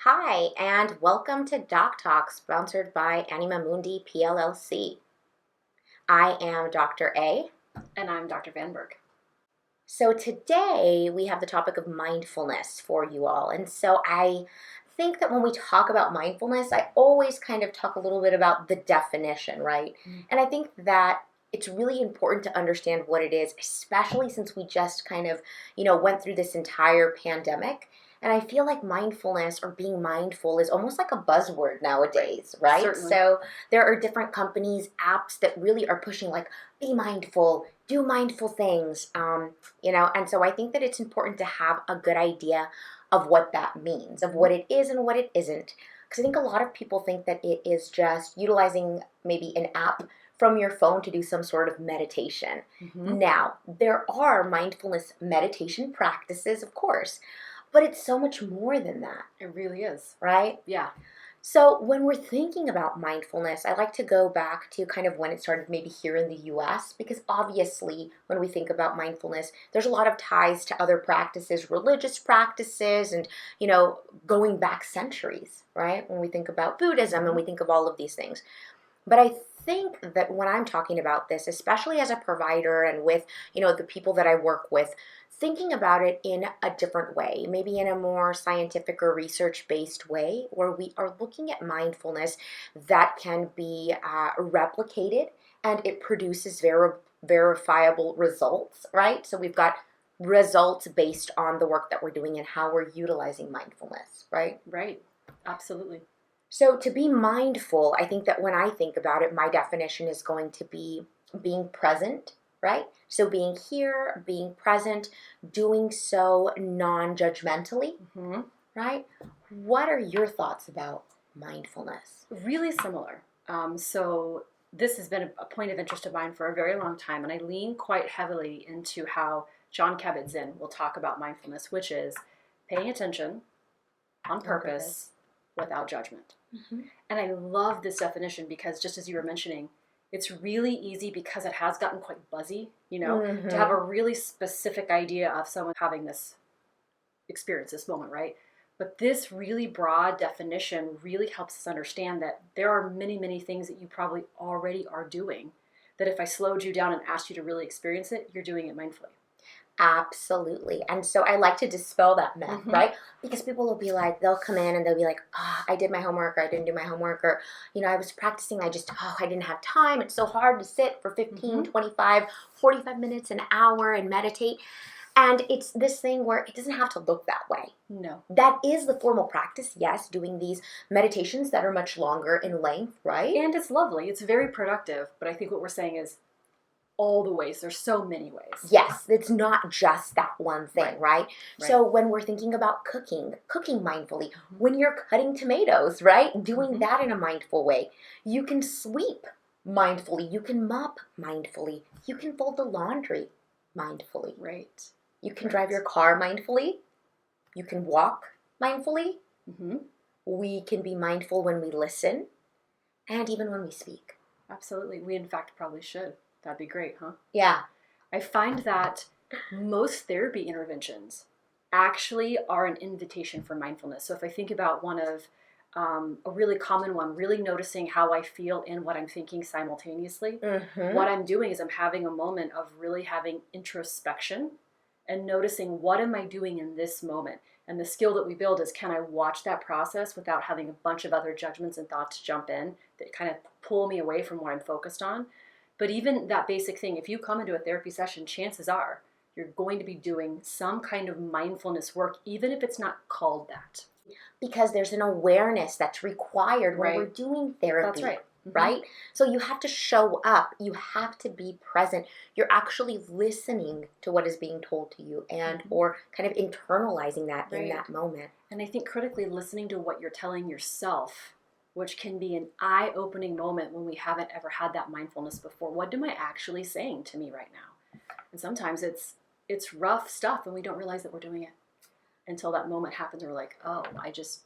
Hi, and welcome to Doc Talk, sponsored by Anima Mundi PLLC. I am Dr. A. And I'm Dr. Vanburg. So today we have the topic of mindfulness for you all. And so I think that when we talk about mindfulness, I always kind of talk a little bit about the definition, right? And I think that it's really important to understand what it is, especially since we just kind of, went through this entire pandemic. And I feel like mindfulness or being mindful is almost like a buzzword nowadays, right? Certainly. So there are different companies, apps that really are pushing like, be mindful, do mindful things, and so I think that it's important to have a good idea of what that means, of what it is and what it isn't. Because I think a lot of people think that it is just utilizing maybe an app from your phone to do some sort of meditation. Now, there are mindfulness meditation practices, of course, but it's so much more than that, It really is. right? Yeah. So when we're thinking about mindfulness, I like to go back to kind of when it started maybe here in the US, because obviously when we think about mindfulness, there's a lot of ties to other practices, religious practices, and, going back centuries, right? When we think about Buddhism and we think of all of these things. But I think that when I'm talking about this, especially as a provider and with, the people that I work with, thinking about it in a different way, maybe in a more scientific or research-based way, where we are looking at mindfulness that can be replicated and it produces verifiable results, right? So we've got results based on the work that we're doing and how we're utilizing mindfulness, right? Right. Absolutely. So to be mindful, I think that when I think about it, my definition is going to be being present, right? So being here, being present, doing so non-judgmentally, right? What are your thoughts about mindfulness? Really similar. So this has been a point of interest of mine for a very long time, and I lean quite heavily into how Jon Kabat-Zinn will talk about mindfulness, which is paying attention on purpose without judgment. And I love this definition because, just as you were mentioning, it's really easy because it has gotten quite buzzy, to have a really specific idea of someone having this experience, this moment, right? But this really broad definition really helps us understand that there are many, many things that you probably already are doing that if I slowed you down and asked you to really experience it, you're doing it mindfully. Absolutely. And so I like to dispel that myth, right? Because people will be like, they'll come in and they'll be like, oh, I did my homework, or I didn't do my homework, or, I was practicing, I didn't have time. It's so hard to sit for 15, 25, 45 minutes, an hour and meditate. And it's this thing where it doesn't have to look that way. No. That is the formal practice, yes, doing these meditations that are much longer in length, right? And it's lovely. It's very productive. But I think what we're saying is all the ways. There's so many ways. Yes, it's not just that one thing, right? So when we're thinking about cooking mindfully, when you're cutting tomatoes, right? Doing that in a mindful way. You can sweep mindfully. You can mop mindfully. You can fold the laundry mindfully. Right. You can drive your car mindfully. You can walk mindfully. We can be mindful when we listen and even when we speak. Absolutely. We, in fact, probably should. That'd be great, huh? Yeah. I find that most therapy interventions actually are an invitation for mindfulness. So if I think about one of a really common one, really noticing how I feel and what I'm thinking simultaneously, what I'm doing is I'm having a moment of really having introspection and noticing what am I doing in this moment. And the skill that we build is, can I watch that process without having a bunch of other judgments and thoughts jump in that kind of pull me away from what I'm focused on? But even that basic thing, if you come into a therapy session, chances are you're going to be doing some kind of mindfulness work, even if it's not called that. Because there's an awareness that's required when we're doing therapy. That's right. Right? So you have to show up. You have to be present. You're actually listening to what is being told to you and or kind of internalizing that in that moment. And I think critically listening to what you're telling yourself, which can be an eye-opening moment when we haven't ever had that mindfulness before. What am I actually saying to me right now? And sometimes it's rough stuff and we don't realize that we're doing it until that moment happens and we're like, oh, I just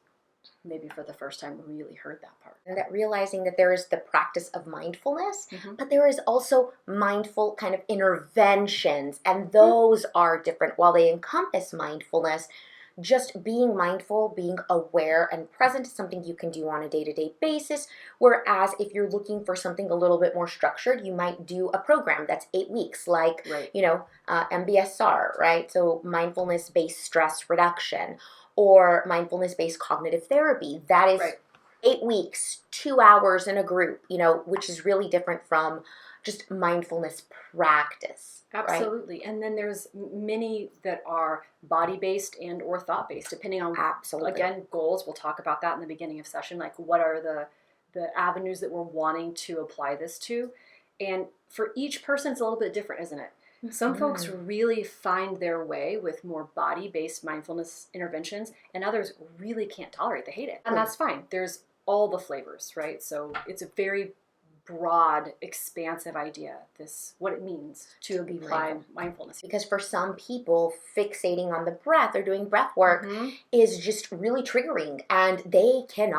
maybe for the first time really heard that part. And that realizing that there is the practice of mindfulness, but there is also mindful kind of interventions, and those are different. While they encompass mindfulness, just being mindful, being aware and present is something you can do on a day-to-day basis. Whereas if you're looking for something a little bit more structured, you might do a program that's 8 weeks, like, Right. MBSR, right? So mindfulness-based stress reduction, or mindfulness-based cognitive therapy. That is Right. 8 weeks, 2 hours in a group, which is really different from just mindfulness practice, right? Absolutely. And then there's many that are body-based and or thought-based, depending on, Absolutely. again, goals. We'll talk about that in the beginning of session, like what are the avenues that we're wanting to apply this to. And for each person, it's a little bit different, isn't it? Some folks really find their way with more body-based mindfulness interventions, and others really can't tolerate, they hate it. And that's fine. There's all the flavors, right? So it's a very broad, expansive idea, what it means to apply mindfulness. Because for some people, fixating on the breath or doing breath work is just really triggering, and they can't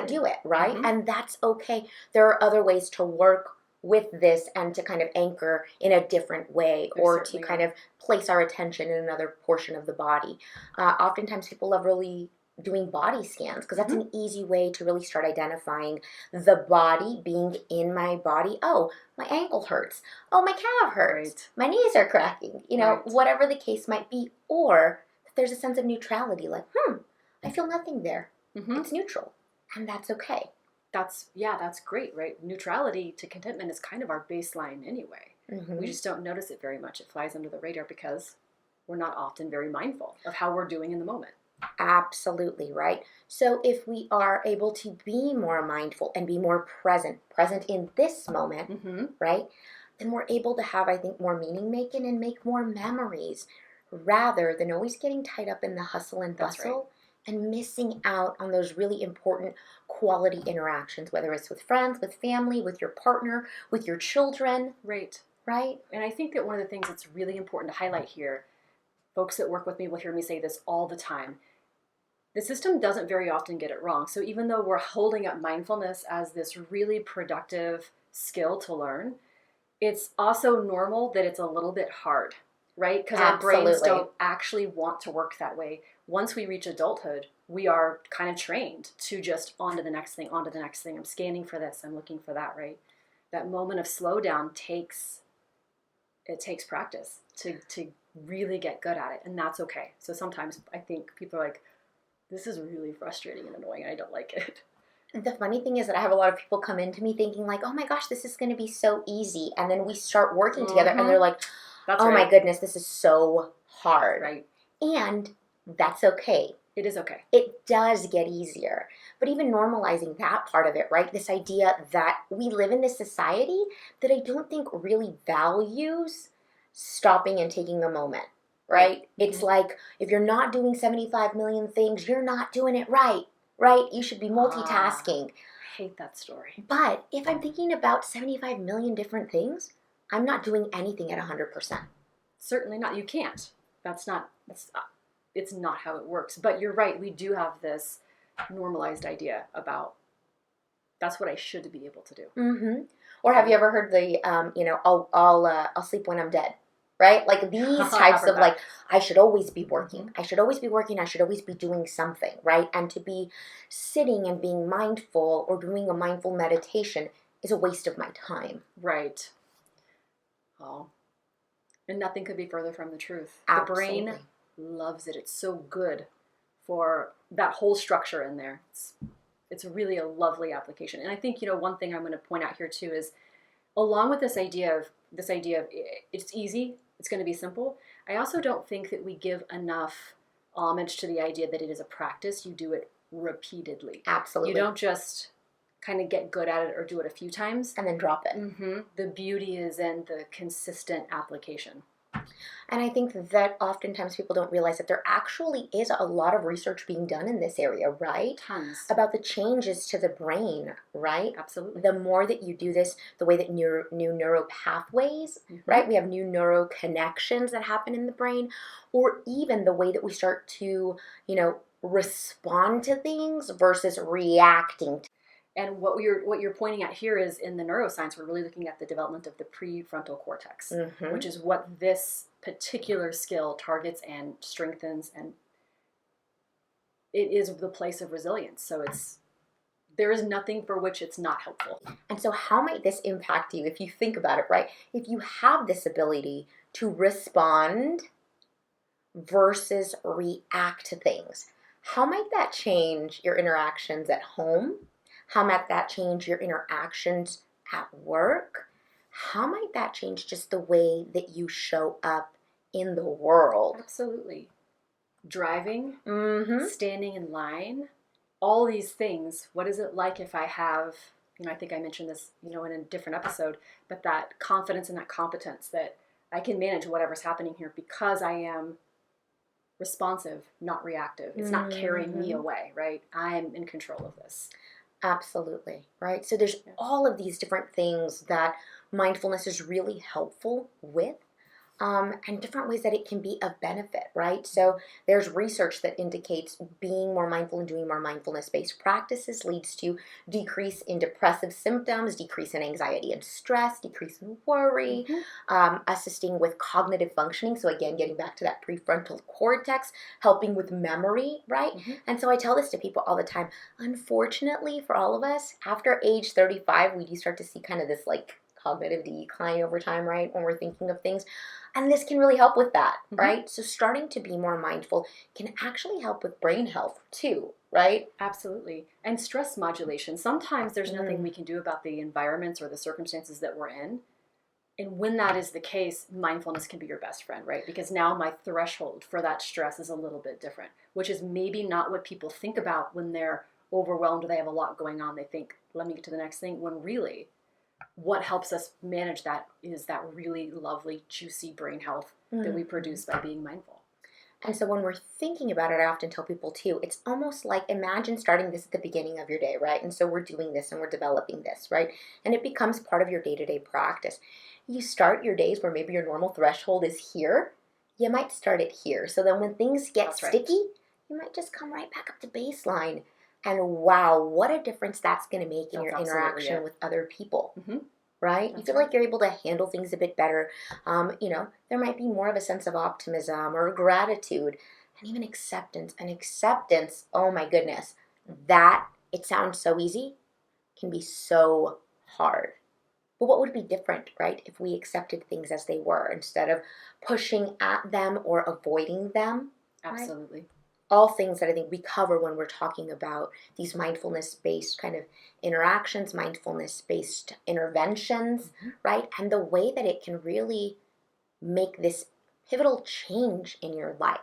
do it, right? And that's okay. There are other ways to work with this and to kind of anchor in a different way, or to kind of place our attention in another portion of the body. Oftentimes people love really doing body scans, because that's an easy way to really start identifying the body, being in my body. Oh, my ankle hurts. Oh, my calf hurts. My knees are cracking. Whatever the case might be. Or there's a sense of neutrality, like, I feel nothing there. It's neutral, and that's okay. That's great, right? Neutrality to contentment is kind of our baseline anyway. We just don't notice it very much. It flies under the radar because we're not often very mindful of how we're doing in the moment. Absolutely, right? So if we are able to be more mindful and be more present in this moment, right, then we're able to have, I think, more meaning making and make more memories, rather than always getting tied up in the hustle and bustle and missing out on those really important quality interactions, whether it's with friends, with family, with your partner, with your children. Right. Right? And I think that one of the things that's really important to highlight here, folks that work with me will hear me say this all the time, the system doesn't very often get it wrong. So even though we're holding up mindfulness as this really productive skill to learn, it's also normal that it's a little bit hard, right? Because our brains don't actually want to work that way. Once we reach adulthood, we are kind of trained to just on to the next thing, on to the next thing. I'm scanning for this, I'm looking for that, right? That moment of slowdown takes practice to really get good at it, and that's okay. So sometimes I think people are like, this is really frustrating and annoying, and I don't like it. The funny thing is that I have a lot of people come into me thinking like, oh my gosh, this is going to be so easy. And then we start working together and they're like, my goodness, this is so hard. Right. And that's okay. It is okay. It does get easier. But even normalizing that part of it, right? This idea that we live in this society that I don't think really values stopping and taking a moment. Right? It's like, if you're not doing 75 million things, you're not doing it right. Right? You should be multitasking. I hate that story. But if I'm thinking about 75 million different things, I'm not doing anything at 100%. Certainly not. You can't. It's not how it works. But you're right. We do have this normalized idea about that's what I should be able to do. Or have you ever heard the, I'll sleep when I'm dead? Right? Like these types of like, I should always be working. I should always be working. I should always be doing something, right? And to be sitting and being mindful or doing a mindful meditation is a waste of my time. Right. Oh. And nothing could be further from the truth. Absolutely. The brain loves it. It's so good for that whole structure in there. It's really a lovely application. And I think, one thing I'm going to point out here too is, along with this idea of it's easy, it's going to be simple, I also don't think that we give enough homage to the idea that it is a practice. You do it repeatedly. Absolutely. You don't just kind of get good at it or do it a few times and then drop it. The beauty is in the consistent application. And I think that oftentimes people don't realize that there actually is a lot of research being done in this area, right? Tons. About the changes to the brain, right? Absolutely. The more that you do this, the way that new neural pathways, right? We have new neural connections that happen in the brain, or even the way that we start to, respond to things versus reacting to. And what you're pointing at here is, in the neuroscience, we're really looking at the development of the prefrontal cortex, which is what this particular skill targets and strengthens and it is the place of resilience. So there is nothing for which it's not helpful. And so how might this impact you if you think about it, right? If you have this ability to respond versus react to things, how might that change your interactions at home? How might that change your interactions at work? How might that change just the way that you show up in the world? Absolutely. Driving, Mm-hmm. standing in line, all these things. What is it like if I have, I think I mentioned this, in a different episode, but that confidence and that competence that I can manage whatever's happening here because I am responsive, not reactive. It's not carrying me away, right? I'm in control of this. Absolutely, right? So there's all of these different things that mindfulness is really helpful with. And different ways that it can be of benefit, right? So there's research that indicates being more mindful and doing more mindfulness-based practices leads to decrease in depressive symptoms, decrease in anxiety and stress, decrease in worry, assisting with cognitive functioning. So again, getting back to that prefrontal cortex, helping with memory, right? And so I tell this to people all the time. Unfortunately, for all of us, after age 35, we do start to see kind of this like cognitive decline over time, right? When we're thinking of things. And this can really help with that, right? So starting to be more mindful can actually help with brain health too, right? Absolutely. And stress modulation. Sometimes there's nothing we can do about the environments or the circumstances that we're in. And when that is the case, mindfulness can be your best friend, right? Because now my threshold for that stress is a little bit different, which is maybe not what people think about when they're overwhelmed or they have a lot going on. They think, let me get to the next thing, when really what helps us manage that is that really lovely, juicy brain health that we produce by being mindful. And so when we're thinking about it, I often tell people too, it's almost like imagine starting this at the beginning of your day, right? And so we're doing this and we're developing this, right? And it becomes part of your day-to-day practice. You start your days where maybe your normal threshold is here. You might start it here. So then when things get sticky, you might just come right back up to baseline. And wow, what a difference that's going to make in your interaction with other people, right? You feel like you're able to handle things a bit better. There might be more of a sense of optimism or gratitude and even acceptance. And acceptance, oh my goodness, that, it sounds so easy, can be so hard. But what would be different, right, if we accepted things as they were instead of pushing at them or avoiding them? Absolutely. Right? All things that I think we cover when we're talking about these mindfulness-based kind of interactions, mindfulness-based interventions, right? And the way that it can really make this pivotal change in your life.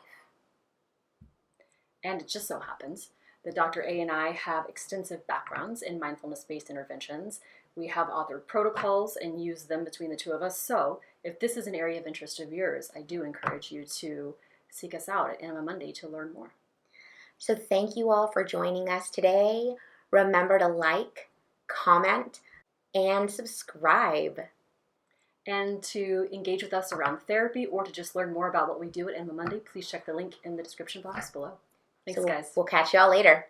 And it just so happens that Dr. A and I have extensive backgrounds in mindfulness-based interventions. We have authored protocols and use them between the two of us. So if this is an area of interest of yours, I do encourage you to seek us out at Anima Monday to learn more. So thank you all for joining us today. Remember to like, comment, and subscribe. And to engage with us around therapy or to just learn more about what we do at Anima Monday, please check the link in the description box below. Thanks, guys. We'll catch y'all later.